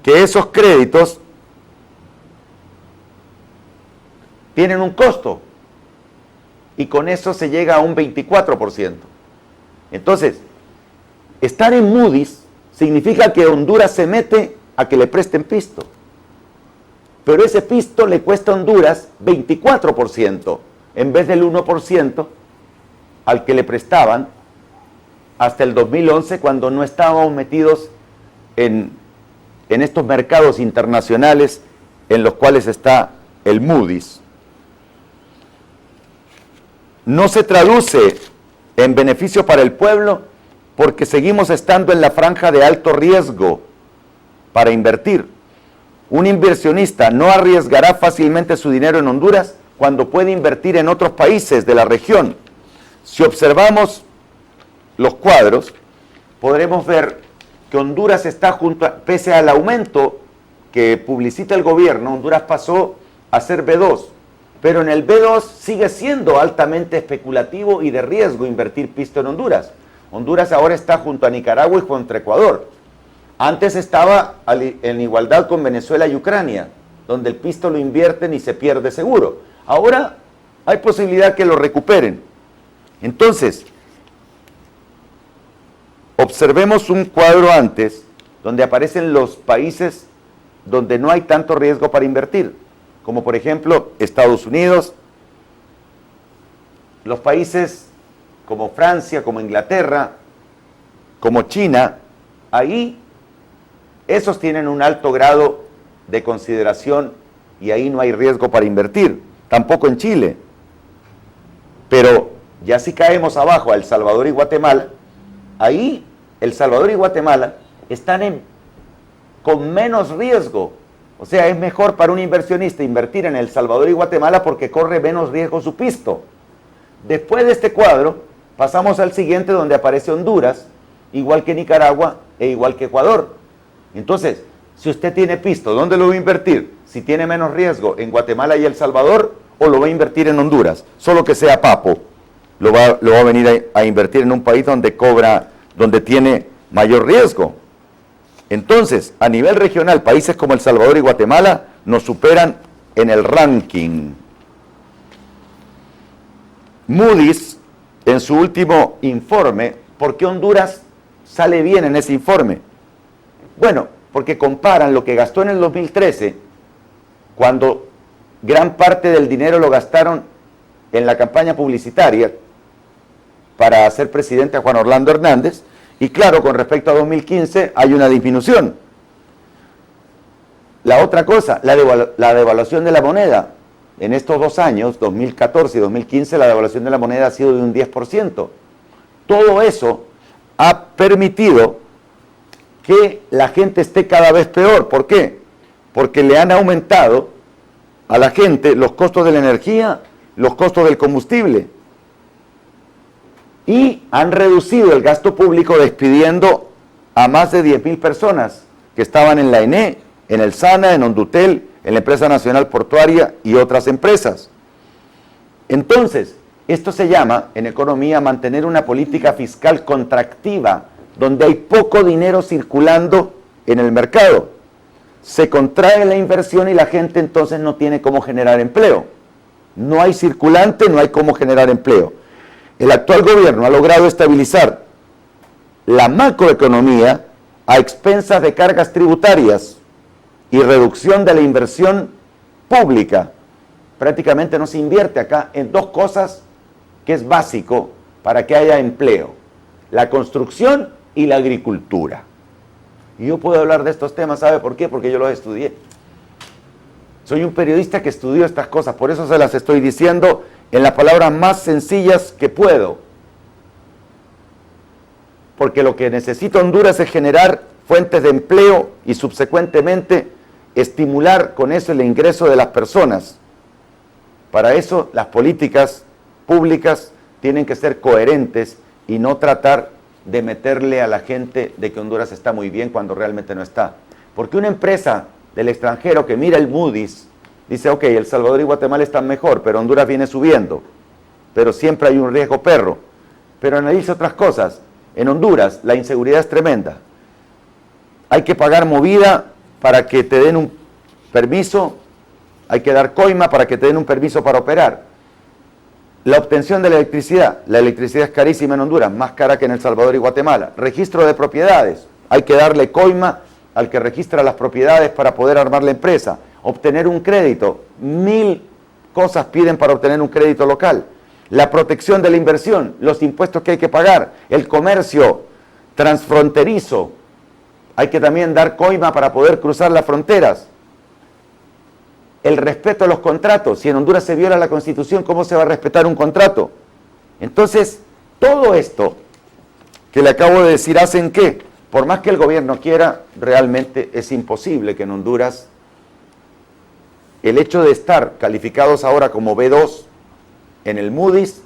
que esos créditos tienen un costo. Y con eso se llega a un 24%. Entonces, estar en Moody's significa que Honduras se mete a que le presten pisto. Pero ese pisto le cuesta a Honduras 24%, en vez del 1% al que le prestaban hasta el 2011, cuando no estábamos metidos en estos mercados internacionales en los cuales está el Moody's. No se traduce en beneficio para el pueblo porque seguimos estando en la franja de alto riesgo para invertir. Un inversionista no arriesgará fácilmente su dinero en Honduras cuando puede invertir en otros países de la región. Si observamos los cuadros, podremos ver que Honduras está pese al aumento que publicita el gobierno, Honduras pasó a ser B2, pero en el B2 sigue siendo altamente especulativo y de riesgo invertir pisto en Honduras. Honduras ahora está junto a Nicaragua y junto a Ecuador. Antes estaba en igualdad con Venezuela y Ucrania, donde el pisto lo invierten y se pierde seguro. Ahora hay posibilidad que lo recuperen. Entonces, observemos un cuadro antes, donde aparecen los países donde no hay tanto riesgo para invertir, como por ejemplo Estados Unidos, los países como Francia, como Inglaterra, como China. Ahí esos tienen un alto grado de consideración y ahí no hay riesgo para invertir, tampoco en Chile. Pero ya si caemos abajo a El Salvador y Guatemala, ahí El Salvador y Guatemala están con menos riesgo. O sea, es mejor para un inversionista invertir en El Salvador y Guatemala porque corre menos riesgo su pisto. Después de este cuadro, pasamos al siguiente donde aparece Honduras, igual que Nicaragua e igual que Ecuador. Entonces, si usted tiene pisto, ¿dónde lo va a invertir? Si tiene menos riesgo, ¿en Guatemala y El Salvador o lo va a invertir en Honduras? Solo que sea papo, lo va a venir a invertir en un país donde tiene mayor riesgo. Entonces, a nivel regional, países como El Salvador y Guatemala nos superan en el ranking. Moody's, en su último informe, ¿por qué Honduras sale bien en ese informe? Bueno, porque comparan lo que gastó en el 2013, cuando gran parte del dinero lo gastaron en la campaña publicitaria para hacer presidente a Juan Orlando Hernández, y claro, con respecto a 2015 hay una disminución. La otra cosa, la devaluación de la moneda. En estos 2 años, 2014 y 2015, la devaluación de la moneda ha sido de un 10%. Todo eso ha permitido que la gente esté cada vez peor. ¿Por qué? Porque le han aumentado a la gente los costos de la energía, los costos del combustible. Y han reducido el gasto público despidiendo a más de 10.000 personas que estaban en la ENE, en el SANA, en Hondutel, en la Empresa Nacional Portuaria y otras empresas. Entonces, esto se llama, en economía, mantener una política fiscal contractiva, donde hay poco dinero circulando en el mercado. Se contrae la inversión y la gente entonces no tiene cómo generar empleo. No hay circulante, no hay cómo generar empleo. El actual gobierno ha logrado estabilizar la macroeconomía a expensas de cargas tributarias y reducción de la inversión pública. Prácticamente no se invierte acá en 2 cosas que es básico para que haya empleo: la construcción y la agricultura. Y yo puedo hablar de estos temas, ¿sabe por qué? Porque yo los estudié. Soy un periodista que estudió estas cosas, por eso se las estoy diciendo en las palabras más sencillas que puedo. Porque lo que necesita Honduras es generar fuentes de empleo y subsecuentemente estimular con eso el ingreso de las personas. Para eso las políticas públicas tienen que ser coherentes y no tratar de meterle a la gente de que Honduras está muy bien cuando realmente no está. Porque una empresa del extranjero que mira el Moody's dice, ok, El Salvador y Guatemala están mejor, pero Honduras viene subiendo, pero siempre hay un riesgo perro. Pero analiza otras cosas. En Honduras la inseguridad es tremenda. Hay que pagar movida para que te den un permiso, hay que dar coima para que te den un permiso para operar. La obtención de la electricidad es carísima en Honduras, más cara que en El Salvador y Guatemala. Registro de propiedades, hay que darle coima al que registra las propiedades para poder armar la empresa. Obtener un crédito, 1000 cosas piden para obtener un crédito local. La protección de la inversión, los impuestos que hay que pagar, el comercio transfronterizo, hay que también dar coima para poder cruzar las fronteras. El respeto a los contratos, si en Honduras se viola la Constitución, ¿cómo se va a respetar un contrato? Entonces, todo esto que le acabo de decir hacen que, por más que el gobierno quiera, realmente es imposible que en Honduras el hecho de estar calificados ahora como B2 en el Moody's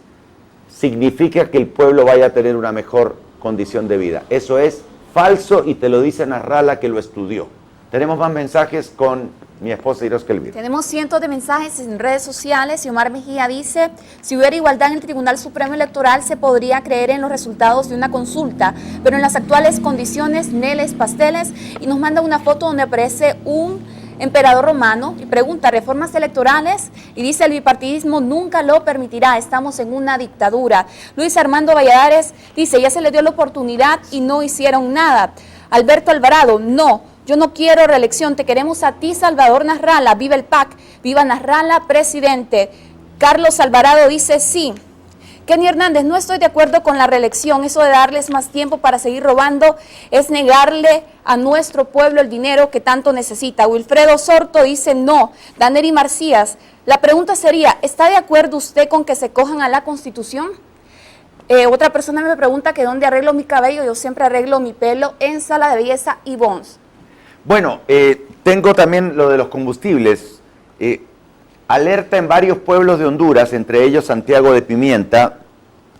significa que el pueblo vaya a tener una mejor condición de vida. Eso es falso y te lo dice Nasrallah, que lo estudió. Tenemos más mensajes con mi esposa Irosca Elvira. Tenemos cientos de mensajes en redes sociales y Omar Mejía dice, si hubiera igualdad en el Tribunal Supremo Electoral se podría creer en los resultados de una consulta, pero en las actuales condiciones, neles, pasteles, y nos manda una foto donde aparece un emperador romano y pregunta, ¿reformas electorales? Y dice, el bipartidismo nunca lo permitirá, estamos en una dictadura. Luis Armando Valladares dice, ya se le dio la oportunidad y no hicieron nada. Alberto Alvarado, no. Yo no quiero reelección, te queremos a ti, Salvador Nasralla, viva el PAC, viva Nasralla, presidente. Carlos Alvarado dice sí. Kenny Hernández, no estoy de acuerdo con la reelección, eso de darles más tiempo para seguir robando es negarle a nuestro pueblo el dinero que tanto necesita. Wilfredo Sorto dice no. Daneri Marcías, la pregunta sería, ¿está de acuerdo usted con que se cojan a la Constitución? Otra persona me pregunta que dónde arreglo mi cabello, yo siempre arreglo mi pelo en Sala de Belleza y Bons. Bueno, tengo también lo de los combustibles. Alerta en varios pueblos de Honduras, entre ellos Santiago de Pimienta,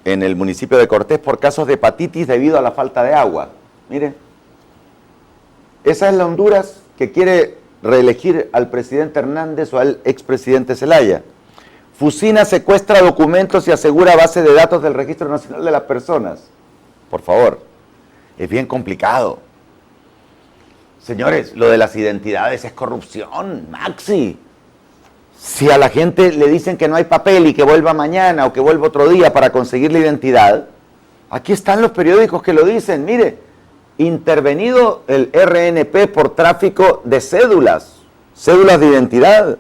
en el municipio de Cortés, por casos de hepatitis debido a la falta de agua. Miren, esa es la Honduras que quiere reelegir al presidente Hernández o al expresidente Zelaya. Fusina secuestra documentos y asegura base de datos del Registro Nacional de las Personas. Por favor, es bien complicado. Señores, lo de las identidades es corrupción, Maxi. Si a la gente le dicen que no hay papel y que vuelva mañana o que vuelva otro día para conseguir la identidad, aquí están los periódicos que lo dicen. Mire, intervenido el RNP por tráfico de cédulas de identidad.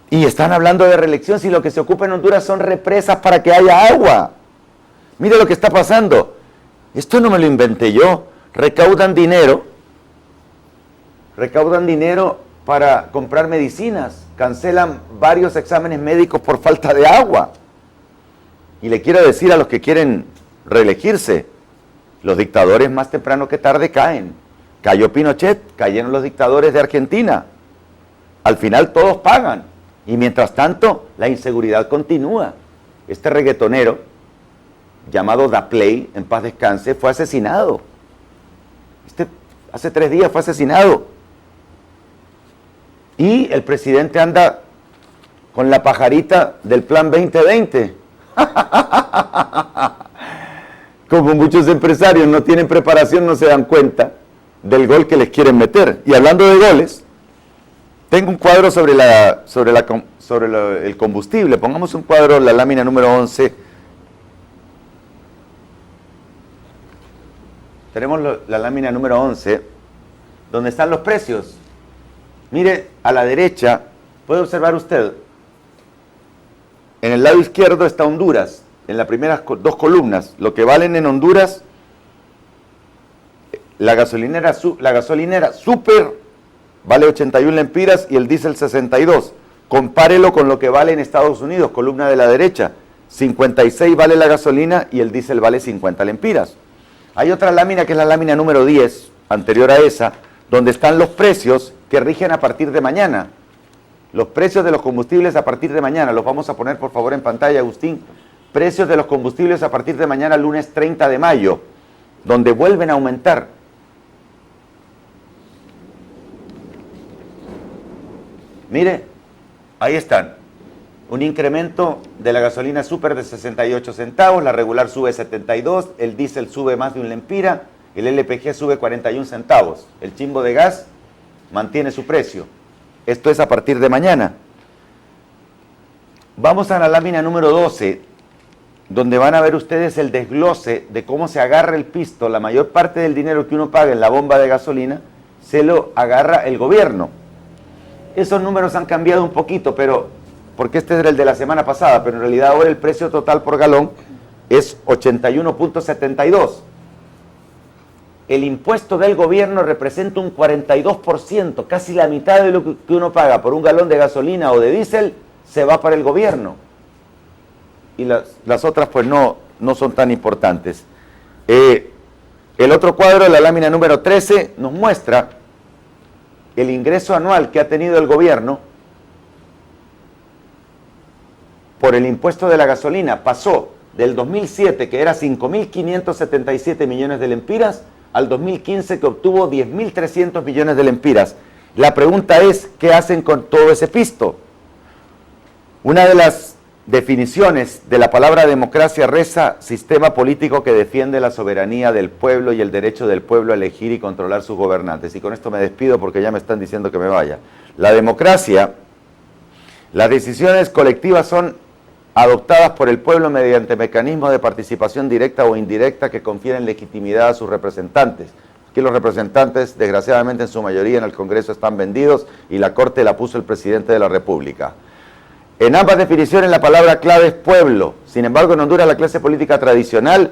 Y están hablando de reelección si lo que se ocupa en Honduras son represas para que haya agua. Mire lo que está pasando. Esto no me lo inventé yo. Recaudan dinero para comprar medicinas, cancelan varios exámenes médicos por falta de agua. Y le quiero decir a los que quieren reelegirse, los dictadores más temprano que tarde caen. Cayó Pinochet, cayeron los dictadores de Argentina. Al final todos pagan. Y mientras tanto, la inseguridad continúa. Este reggaetonero, llamado Daplay, en paz descanse, fue asesinado. Hace 3 días fue asesinado. Y el presidente anda con la pajarita del Plan 2020. Como muchos empresarios no tienen preparación, no se dan cuenta del gol que les quieren meter. Y hablando de goles, tengo un cuadro sobre el combustible. Pongamos un cuadro, la lámina número 11. Tenemos la lámina número 11, donde están los precios. Mire, a la derecha, puede observar usted, en el lado izquierdo está Honduras, en las primeras 2 columnas, lo que valen en Honduras, la gasolinera Super vale 81 lempiras y el diésel 62. Compárelo con lo que vale en Estados Unidos, columna de la derecha, 56 vale la gasolina y el diésel vale 50 lempiras. Hay otra lámina que es la lámina número 10, anterior a esa, donde están los precios que rigen a partir de mañana. Los precios de los combustibles a partir de mañana. Los vamos a poner por favor en pantalla, Agustín. Precios de los combustibles a partir de mañana, lunes 30 de mayo, donde vuelven a aumentar. Mire, ahí están. Un incremento de la gasolina super de 68 centavos, la regular sube 72, el diésel sube más de 1 lempira, el LPG sube 41 centavos. El chimbo de gas mantiene su precio. Esto es a partir de mañana. Vamos a la lámina número 12, donde van a ver ustedes el desglose de cómo se agarra el pisto. La mayor parte del dinero que uno paga en la bomba de gasolina se lo agarra el gobierno. Esos números han cambiado un poquito, porque este era el de la semana pasada, pero en realidad ahora el precio total por galón es 81.72. El impuesto del gobierno representa un 42%, casi la mitad de lo que uno paga por un galón de gasolina o de diésel se va para el gobierno. Y las otras pues no son tan importantes. El otro cuadro, la lámina número 13, nos muestra el ingreso anual que ha tenido el gobierno por el impuesto de la gasolina. Pasó del 2007, que era 5.577 millones de lempiras, al 2015 que obtuvo 10.300 millones de lempiras. La pregunta es, ¿qué hacen con todo ese pisto? Una de las definiciones de la palabra democracia reza sistema político que defiende la soberanía del pueblo y el derecho del pueblo a elegir y controlar sus gobernantes. Y con esto me despido porque ya me están diciendo que me vaya. La democracia, las decisiones colectivas son adoptadas por el pueblo mediante mecanismos de participación directa o indirecta que confieren legitimidad a sus representantes. Aquí los representantes, desgraciadamente en su mayoría en el Congreso, están vendidos y la Corte la puso el presidente de la República. En ambas definiciones la palabra clave es pueblo. Sin embargo, en Honduras la clase política tradicional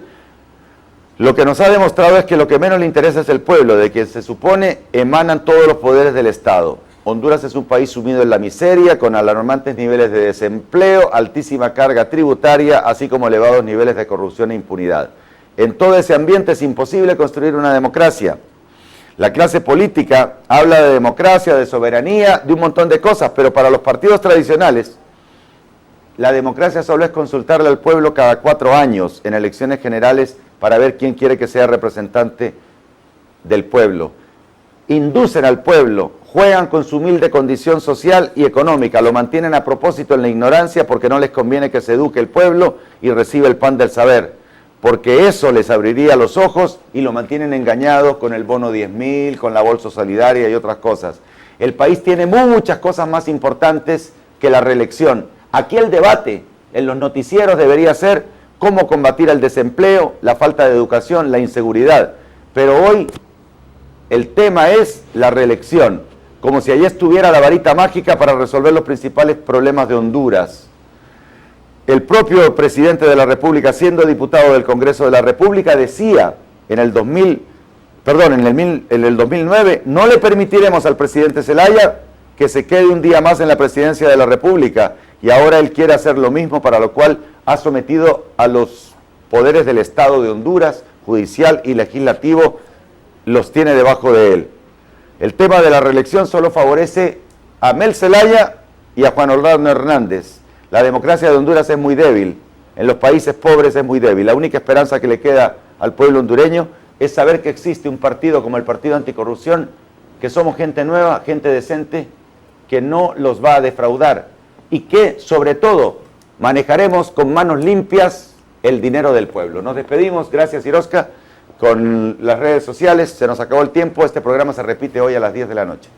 lo que nos ha demostrado es que lo que menos le interesa es el pueblo, de quien se supone emanan todos los poderes del Estado. Honduras es un país sumido en la miseria, con alarmantes niveles de desempleo, altísima carga tributaria, así como elevados niveles de corrupción e impunidad. En todo ese ambiente es imposible construir una democracia. La clase política habla de democracia, de soberanía, de un montón de cosas, pero para los partidos tradicionales, la democracia solo es consultarle al pueblo cada 4 años en elecciones generales para ver quién quiere que sea representante del pueblo. Inducen al pueblo, juegan con su humilde condición social y económica, lo mantienen a propósito en la ignorancia porque no les conviene que se eduque el pueblo y reciba el pan del saber, porque eso les abriría los ojos y lo mantienen engañado con el bono 10.000, con la bolsa solidaria y otras cosas. El país tiene muchas cosas más importantes que la reelección. Aquí el debate en los noticieros debería ser cómo combatir el desempleo, la falta de educación, la inseguridad. Pero hoy el tema es la reelección, como si allí estuviera la varita mágica para resolver los principales problemas de Honduras. El propio presidente de la República, siendo diputado del Congreso de la República, decía en el 2009, no le permitiremos al presidente Zelaya que se quede un día más en la presidencia de la República, y ahora él quiere hacer lo mismo, para lo cual ha sometido a los poderes del Estado de Honduras, judicial y legislativo, los tiene debajo de él. El tema de la reelección solo favorece a Mel Zelaya y a Juan Orlando Hernández. La democracia de Honduras es muy débil, en los países pobres es muy débil. La única esperanza que le queda al pueblo hondureño es saber que existe un partido como el Partido Anticorrupción, que somos gente nueva, gente decente, que no los va a defraudar y que, sobre todo, manejaremos con manos limpias el dinero del pueblo. Nos despedimos, gracias Irosca, con las redes sociales. Se nos acabó el tiempo, este programa se repite hoy a las 10 de la noche.